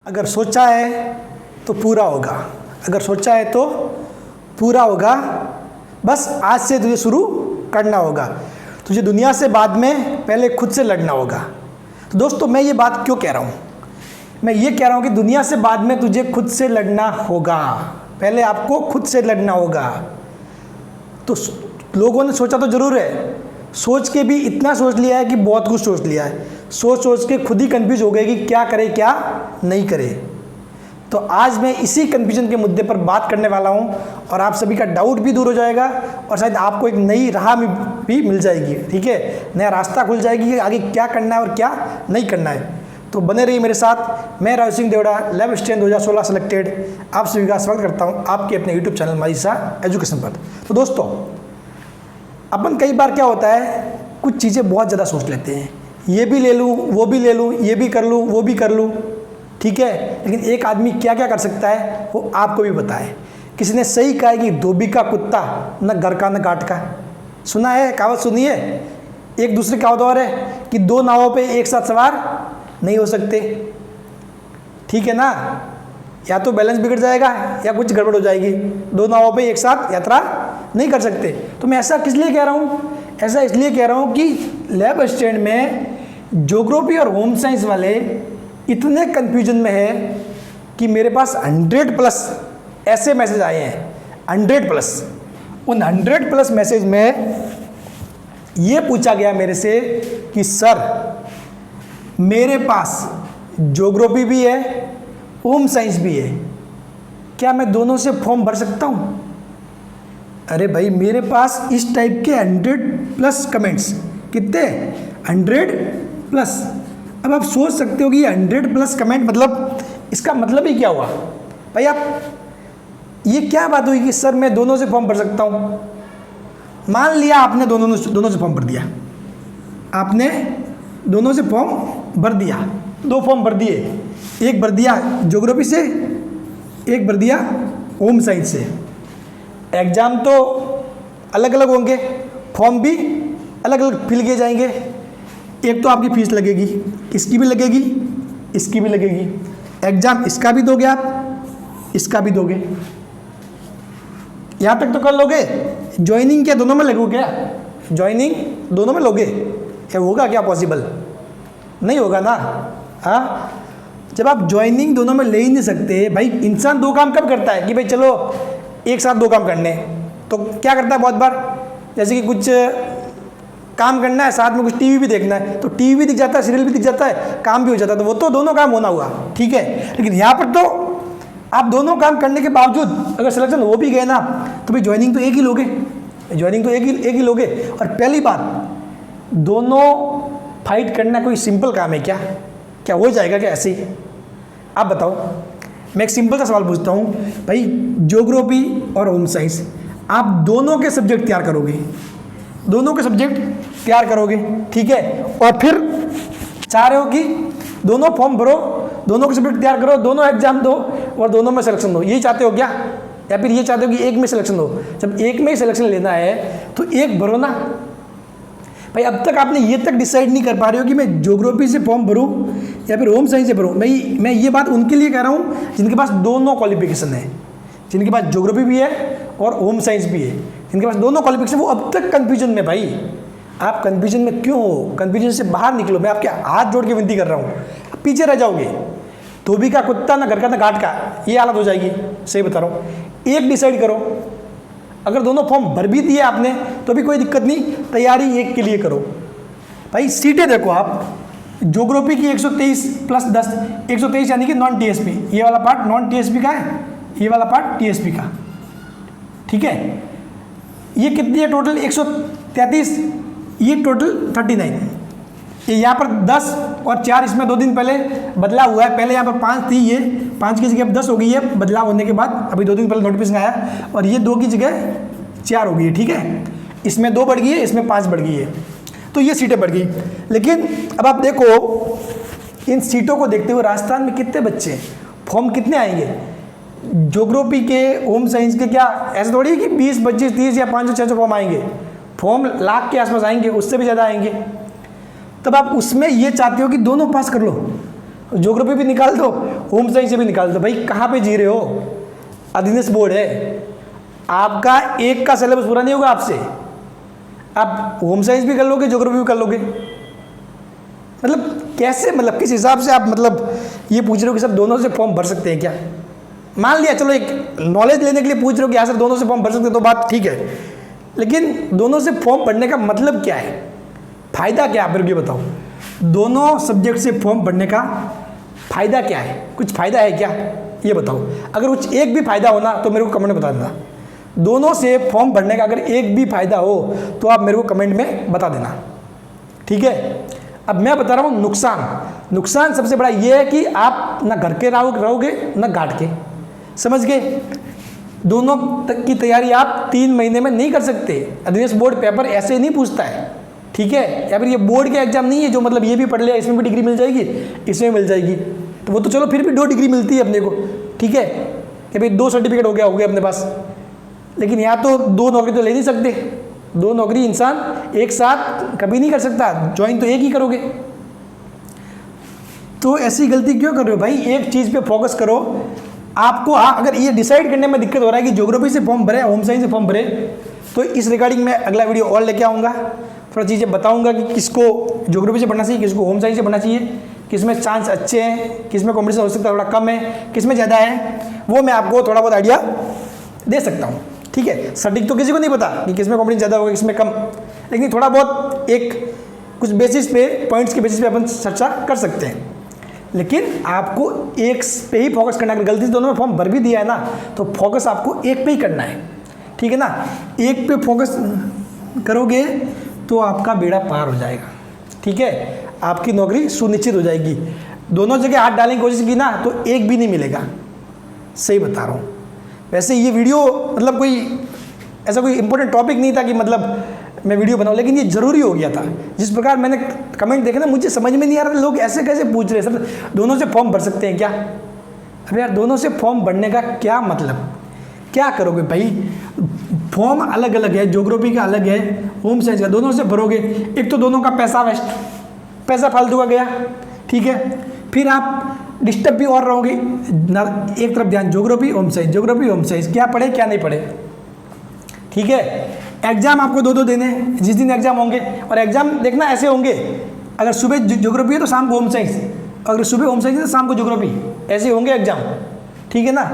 अगर सोचा है तो पूरा होगा, अगर सोचा है तो पूरा होगा। बस आज से तुझे शुरू करना होगा। तुझे दुनिया से बाद में पहले खुद से लड़ना होगा। तो दोस्तों मैं ये बात क्यों कह रहा हूँ? मैं ये कह रहा हूँ कि दुनिया से बाद में तुझे खुद से लड़ना होगा। पहले आपको खुद से लड़ना होगा। तो लोगों ने सोचा तो ज़रूर है, सोच के भी इतना सोच लिया है कि बहुत कुछ सोच लिया है। सोच सोच के खुद ही कंफ्यूज हो गए कि क्या करे क्या नहीं करे। तो आज मैं इसी कन्फ्यूजन के मुद्दे पर बात करने वाला हूं और आप सभी का डाउट भी दूर हो जाएगा और शायद आपको एक नई राह भी मिल जाएगी। ठीक है, नया रास्ता खुल जाएगी कि आगे क्या करना है और क्या नहीं करना है। तो बने रहिए मेरे साथ। मैं Raj Singh Deora, 11th stand 2016 selected, आप सभी का स्वागत करता हूँ आपके अपने यूट्यूब चैनल मारिसा एजुकेशन पर। तो दोस्तों अपन कई बार क्या होता है, कुछ चीज़ें बहुत ज़्यादा सोच लेते हैं, ये भी ले लूँ वो भी ले लूँ, ये भी कर लूँ वो भी कर लूँ। ठीक है, लेकिन एक आदमी क्या क्या कर सकता है वो आपको भी पता है। किसी ने सही कहा है कि धोबी का कुत्ता न घर का न घाट का। सुना है कहावत, सुनी है। एक दूसरी कहावत और है कि दो नावों पे एक साथ सवार नहीं हो सकते। ठीक है ना, या तो बैलेंस बिगड़ जाएगा या कुछ गड़बड़ हो जाएगी। दो नावों पे एक साथ यात्रा नहीं कर सकते। तो मैं ऐसा किस लिए कह रहा हूँ? ऐसा इसलिए कह रहा हूँ कि 11th स्टैंड में ज्योग्राफी और होम साइंस वाले इतने कन्फ्यूजन में है कि मेरे पास 100+ ऐसे मैसेज आए हैं, 100+। उन 100+ मैसेज में ये पूछा गया मेरे से कि सर मेरे पास ज्योग्राफी भी है, होम साइंस भी है, क्या मैं दोनों से फॉर्म भर सकता हूँ? अरे भाई मेरे पास इस टाइप के 100+ कमेंट्स। कितने? 100+। अब आप सोच सकते हो कि 100+ कमेंट मतलब इसका मतलब ही क्या हुआ? भाई आप ये क्या बात हुई कि सर मैं दोनों से फॉर्म भर सकता हूँ? मान लिया आपने दोनों से फॉर्म भर दिया, आपने दोनों से फॉर्म भर दिया, 2 फॉर्म भर दिए, एक भर दिया ज्योग्राफी से, एक भर दिया होम साइंस से। एग्ज़ाम तो अलग अलग होंगे, फॉर्म भी अलग अलग फिल किए जाएंगे। एक तो आपकी फीस लगेगी, इसकी भी लगेगी, इसकी भी लगेगी। एग्ज़ाम इसका भी दोगे आप, इसका भी दोगे। यहाँ तक तो कर लोगे। ज्वाइनिंग क्या दोनों में लगोगे? क्या ज्वाइनिंग दोनों में लोगे? क्या होगा क्या पॉसिबल? नहीं होगा ना। हाँ, जब आप ज्वाइनिंग दोनों में ले ही नहीं सकते, भाई इंसान 2 काम कब करता है कि भाई चलो एक साथ 2 काम करने। तो क्या करता है बहुत बार, जैसे कि कुछ काम करना है, साथ में कुछ टीवी भी देखना है, तो टीवी भी दिख जाता है, सीरियल भी दिख जाता है, काम भी हो जाता है। तो वो तो दोनों काम होना हुआ, ठीक है। लेकिन यहाँ पर तो आप दोनों काम करने के बावजूद अगर सिलेक्शन हो भी गए ना, तो भाई ज्वाइनिंग तो एक ही लोगे, ज्वाइनिंग तो एक ही लोगे। और पहली बात, दोनों फाइट करना कोई सिंपल काम है क्या? क्या हो जाएगा क्या ऐसे ही? आप बताओ। मैं एक सिंपल सा सवाल पूछता हूँ, भाई ज्योग्राफी और होम साइंस आप दोनों के सब्जेक्ट तैयार करोगे, दोनों के सब्जेक्ट तैयार करोगे, ठीक है। और फिर चाह रहे हो कि दोनों फॉर्म भरो, दोनों के सब्जेक्ट तैयार करो, दोनों एग्जाम दो और दोनों में सिलेक्शन दो, यही चाहते हो क्या? या फिर ये चाहते हो कि एक में सिलेक्शन दो? जब एक में ही सिलेक्शन लेना है तो एक भरो ना भाई। अब तक आपने ये तक डिसाइड नहीं कर पा रहे हो कि मैं ज्योग्राफी से फॉर्म भरूँ या फिर होम साइंस से भरूँ। मैं ये बात उनके लिए कह रहा हूँ जिनके पास दोनों क्वालिफिकेशन है, जिनके पास ज्योग्राफी भी है और होम साइंस भी है, जिनके पास दोनों क्वालिफिकेशन, वो अब तक कन्फ्यूजन में। भाई आप कन्फ्यूजन में क्यों हो? कन्फ्यूजन से बाहर निकलो। मैं आपके हाथ जोड़ के विनती कर रहा हूँ, पीछे रह जाओगे। धोबी का कुत्ता ना घर का ना घाट का, ये हालत हो जाएगी। सही बता रहा हूँ। एक डिसाइड करो। अगर दोनों फॉर्म भर भी दिए आपने तो भी कोई दिक्कत नहीं, तैयारी एक के लिए करो। भाई सीटें देखो आप, ज्योग्राफी की 123+10, 123 यानी कि नॉन टीएसपी। ये वाला पार्ट नॉन टीएसपी का है, ये वाला पार्ट टीएसपी का, ठीक है। ये कितनी है टोटल? 133, ये टोटल 39। ये यहाँ पर 10 और 4 इसमें 2 दिन पहले बदलाव हुआ है। पहले यहाँ पर 5 थी, ये 5 की जगह अब 10 हो गई है बदलाव होने के बाद। अभी 2 दिन पहले नोटिफिकेशन आया और ये 2 की जगह 4 हो गई है, ठीक है। इसमें 2 बढ़ गई है, इसमें 5 बढ़ गई है, तो ये सीटें बढ़ गई। लेकिन अब आप देखो, इन सीटों को देखते हुए राजस्थान में कितने बच्चे हैं, फॉर्म कितने आएंगे? ज्योग्राफी के, होम साइंस के क्या ऐसा थोड़ी है कि 20, 25, 30 या 500-600 फॉर्म आएंगे? फॉर्म लाख के आसपास आएंगे, उससे भी ज़्यादा आएंगे। तब आप उसमें ये चाहते हो कि दोनों पास कर लो, ज्योग्राफी भी निकाल दो, होम साइंस से भी निकाल दो। भाई कहाँ पे जी रहे हो? अधीनस्थ बोर्ड है, आपका एक का सिलेबस पूरा नहीं होगा आपसे। आप होम साइंस भी कर लोगे, ज्योग्राफी भी कर लोगे। मतलब कैसे, मतलब किस हिसाब से आप मतलब ये पूछ रहे हो कि सर दोनों से फॉर्म भर सकते हैं क्या? मान लिया चलो एक नॉलेज लेने के लिए पूछ रहे हो कि हाँ सर दोनों से फॉर्म भर सकते हैं, तो बात ठीक है, लेकिन दोनों से फॉर्म भरने का मतलब क्या है? फायदा क्या है? आप मेरे को बताओ, दोनों सब्जेक्ट से फॉर्म भरने का फायदा क्या है? कुछ फायदा है क्या, ये बताओ। अगर कुछ एक भी फायदा हो ना तो मेरे को कमेंट में बता देना। दोनों से फॉर्म भरने का अगर एक भी फायदा हो तो आप मेरे को कमेंट में बता देना, ठीक है। अब मैं बता रहा हूँ नुकसान। नुकसान सबसे बड़ा ये है कि आप ना घर के रहोगे ना घाट के, समझ गए। दोनों तक की तैयारी आप 3 महीने में नहीं कर सकते। अधीनस्थ बोर्ड पेपर ऐसे नहीं पूछता है, ठीक है। या फिर ये बोर्ड के एग्जाम नहीं है जो मतलब ये भी पढ़ लिया इसमें भी डिग्री मिल जाएगी, इसमें मिल जाएगी, तो वो तो चलो फिर भी 2 डिग्री मिलती है अपने को, ठीक है, कि भाई 2 सर्टिफिकेट हो गया अपने पास। लेकिन यहाँ तो 2 नौकरी तो ले नहीं सकते, 2 नौकरी इंसान एक साथ कभी नहीं कर सकता, ज्वाइन तो एक ही करोगे। तो ऐसी गलती क्यों कर रहे हो भाई? एक चीज़ पे फोकस करो। आपको अगर ये डिसाइड करने में दिक्कत हो रहा है कि ज्योग्राफी से फॉर्म भरे, होम साइंस से फॉर्म भरे, तो इस रिगार्डिंग में अगला वीडियो और लेके आऊँगा। थोड़ा चीज़ें बताऊँगा कि किसको ज्योग्राफी से पढ़ना चाहिए, किसको होम साइंस से पढ़ना चाहिए, किसमें चांस अच्छे हैं, किसमें कॉम्पिटिशन हो सकता है थोड़ा कम है, किसमें ज़्यादा है, वो मैं आपको थोड़ा बहुत आइडिया दे सकता हूँ, ठीक है। सटीक तो किसी को नहीं पता कि किसमें कॉम्पिटिशन ज़्यादा होगा किसमें कम, लेकिन थोड़ा बहुत एक कुछ बेसिस पे, पॉइंट्स के बेसिस पे अपन चर्चा कर सकते हैं। लेकिन आपको एक पे ही फोकस करना है। अगर गलती से दोनों में फॉर्म भर भी दिया है ना तो फोकस आपको एक पे ही करना है, ठीक है ना। एक पे फोकस करोगे तो आपका बेड़ा पार हो जाएगा, ठीक है, आपकी नौकरी सुनिश्चित हो जाएगी। दोनों जगह हाथ डालने की कोशिश की ना तो एक भी नहीं मिलेगा, सही बता रहा हूँ। वैसे ये वीडियो मतलब कोई ऐसा कोई इंपॉर्टेंट टॉपिक नहीं था कि मतलब मैं वीडियो बनाऊँ, लेकिन ये ज़रूरी हो गया था। जिस प्रकार मैंने कमेंट देखे ना, मुझे समझ में नहीं आ रहा था लोग ऐसे कैसे पूछ रहे हैं सर दोनों से फॉर्म भर सकते हैं क्या? अरे यार दोनों से फॉर्म भरने का क्या मतलब, क्या करोगे भाई? फॉर्म अलग अलग है, ज्योग्राफी का अलग है, होम साइंस का, दोनों से भरोगे, एक तो दोनों का पैसा वेस्ट, पैसा फालतू का गया, ठीक है। फिर आप डिस्टर्ब भी और रहोगे ना, एक तरफ ध्यान geography home science, geography home science, क्या पढ़े क्या नहीं पढ़े, ठीक है। एग्जाम आपको 2-2 देने हैं, जिस दिन एग्जाम होंगे, और एग्जाम देखना ऐसे होंगे, अगर सुबह ज्योग्राफी है तो शाम को होम साइंस, अगर सुबह होम साइंस है तो शाम को ज्योग्राफी, ऐसे होंगे एग्जाम, ठीक है ना।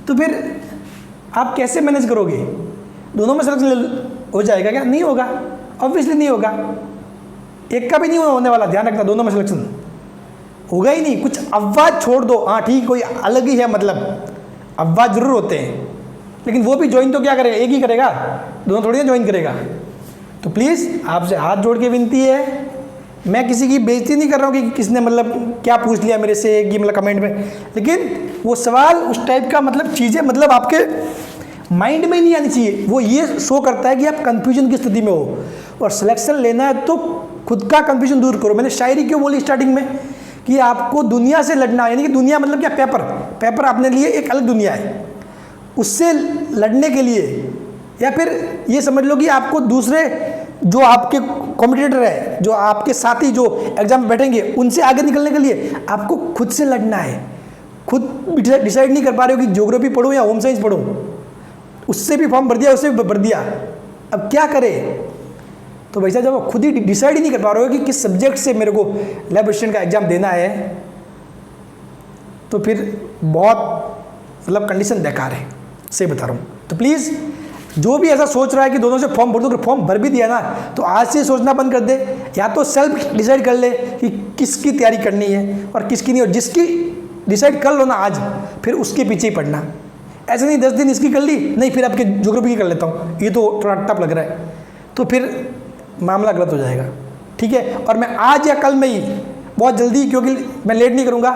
तो फिर आप कैसे मैनेज करोगे? दोनों में सिलेक्शन हो जाएगा क्या? नहीं होगा, ऑब्वियसली नहीं होगा। एक का भी नहीं होने वाला, ध्यान रखना, दोनों में सिलेक्शन होगा ही नहीं। कुछ अफवाह छोड़ दो, हाँ ठीक, कोई अलग ही है, मतलब अफवाह जरूर होते हैं, लेकिन वो भी ज्वाइन तो क्या करेगा, एक ही करेगा, दोनों थोड़ी ना ज्वाइन करेगा। तो प्लीज़ आपसे हाथ जोड़ के विनती है, मैं किसी की बेइज्जती नहीं कर रहा हूँ कि किसने मतलब क्या पूछ लिया मेरे से कि मतलब कमेंट में, लेकिन वो सवाल उस टाइप का मतलब चीज़ें मतलब आपके माइंड में नहीं आनी चाहिए। वो ये शो करता है कि आप कंफ्यूजन की स्थिति में हो, और सिलेक्शन लेना है तो खुद का कंफ्यूजन दूर करो। मैंने शायरी क्यों बोली स्टार्टिंग में कि आपको दुनिया से लड़ना, यानी कि दुनिया मतलब क्या, पेपर, पेपर आपने लिए एक अलग दुनिया है, उससे लड़ने के लिए, या फिर ये समझ लो कि आपको दूसरे जो आपके कॉम्पिटिटर है, जो आपके साथी जो एग्जाम में बैठेंगे, उनसे आगे निकलने के लिए आपको खुद से लड़ना है। खुद डिसाइड नहीं कर पा रहे हो कि ज्योग्राफी पढ़ूँ या होम साइंस पढ़ूँ, उससे भी फॉर्म भर दिया, उससे भी भर दिया, अब क्या करें? तो वैसा जब आप खुद ही डिसाइड ही नहीं कर पा रहे हो कि किस सब्जेक्ट से मेरे को लैब असिस्टेंट का एग्ज़ाम देना है, तो फिर बहुत मतलब कंडीशन बेकार है, सही बता रहा हूँ। तो प्लीज़ जो भी ऐसा सोच रहा है कि दोनों से फॉर्म भर दो, अगर फॉर्म भर भी दिया ना तो आज से सोचना बंद कर दे, या तो सेल्फ डिसाइड कर ले कि किसकी तैयारी करनी है और किसकी नहीं, और जिसकी डिसाइड कर लो ना आज, फिर उसके पीछे ही पढ़ना। ऐसे नहीं 10 दिन इसकी कर ली, नहीं फिर आपके ज्योग्राफी की कर लेता हूँ, ये तो थोड़ा टफ लग रहा है, तो फिर मामला गलत हो जाएगा, ठीक है। और मैं आज या कल में ही बहुत जल्दी, क्योंकि मैं लेट नहीं करूँगा,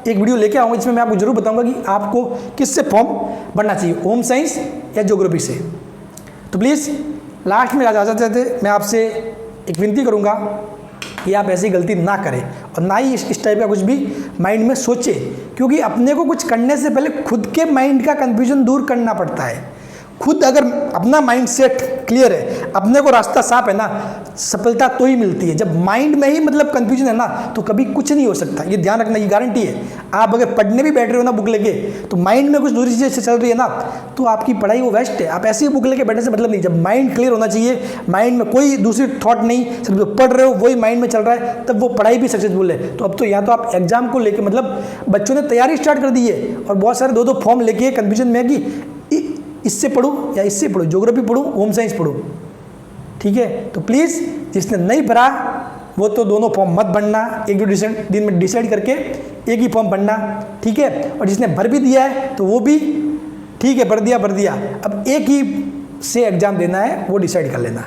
एक वीडियो लेके आऊँगा जिसमें मैं आपको जरूर बताऊँगा कि आपको किससे फॉर्म भरना चाहिए, होम साइंस या ज्योग्राफी से। तो प्लीज़ लास्ट में जाते जाते मैं आपसे एक विनती करूँगा कि आप ऐसी गलती ना करें, और ना ही इस टाइप का कुछ भी माइंड में सोचें, क्योंकि अपने को कुछ करने से पहले खुद के माइंड का कन्फ्यूजन दूर करना पड़ता है। खुद अगर अपना माइंड सेट क्लियर है, अपने को रास्ता साफ है ना, सफलता तो ही मिलती है। जब माइंड में ही मतलब कंफ्यूजन है ना, तो कभी कुछ नहीं हो सकता, ये ध्यान रखना, ये गारंटी है। आप अगर पढ़ने भी बैठ रहे हो ना बुक लेके, तो माइंड में कुछ दूसरी चीज़ चल रही है ना, तो आपकी पढ़ाई वो वेस्ट है। आप ऐसी बुक लेके बैठने से मतलब नहीं, जब माइंड क्लियर होना चाहिए, माइंड में कोई दूसरी थॉट नहीं, सिर्फ जो पढ़ रहे हो वही माइंड में चल रहा है, तब वो पढ़ाई भी सक्सेसफुल है। तो अब तो या तो आप एग्जाम को लेके मतलब बच्चों ने तैयारी स्टार्ट कर दी है, और बहुत सारे दो फॉर्म लेके कन्फ्यूजन में है कि इससे पढ़ूँ या इससे पढ़ूँ, ज्योग्राफी पढ़ूँ, होम साइंस पढ़ूँ। ठीक है, तो प्लीज़ जिसने नहीं भरा वो तो दोनों फॉर्म मत भरना, एक दो दिन में डिसाइड करके एक ही फॉर्म भरना। ठीक है, और जिसने भर भी दिया है तो वो भी ठीक है, भर दिया, अब एक ही से एग्ज़ाम देना है, वो डिसाइड कर लेना।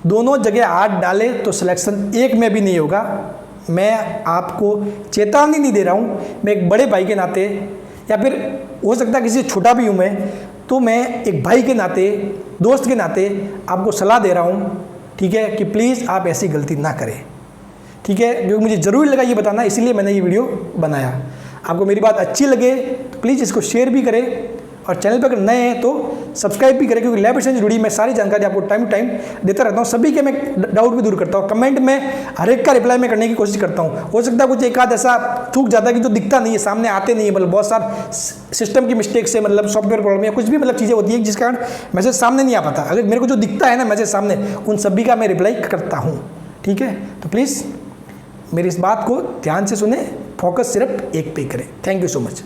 दोनों जगह हाथ डाले तो सिलेक्शन एक में भी नहीं होगा। मैं आपको चेतावनी नहीं दे रहा हूँ, मैं एक बड़े भाई के नाते, या फिर हो सकता है किसी से छोटा भी हूँ मैं, तो मैं एक भाई के नाते, दोस्त के नाते आपको सलाह दे रहा हूँ। ठीक है, कि प्लीज़ आप ऐसी गलती ना करें। ठीक है, क्योंकि मुझे ज़रूरी लगा ये बताना, इसीलिए मैंने ये वीडियो बनाया। आपको मेरी बात अच्छी लगे तो प्लीज़ इसको शेयर भी करें, और चैनल पर अगर नए हैं तो सब्सक्राइब भी करें, क्योंकि लैब एडिशन से जुड़ी मैं सारी जानकारी आपको टाइम टू टाइम देता रहता हूँ। सभी के मैं डाउट भी दूर करता हूँ, कमेंट में हर एक का रिप्लाई मैं करने की कोशिश करता हूँ। हो सकता है कुछ एक आध ऐसा चूक जाता है कि जो दिखता नहीं है, सामने आते नहीं है, मतलब बहुत सारा सिस्टम की मिस्टेक से, मतलब सॉफ्टवेयर प्रॉब्लम या कुछ भी मतलब चीज़ें होती है जिस कारण मैसेज सामने नहीं आ पाता। अगर मेरे को जो दिखता है ना मैसेज सामने, उन सभी का मैं रिप्लाई करता हूँ। ठीक है, तो प्लीज़ मेरी इस बात को ध्यान से सुने, फोकस सिर्फ एक पे करें। Thank you so much.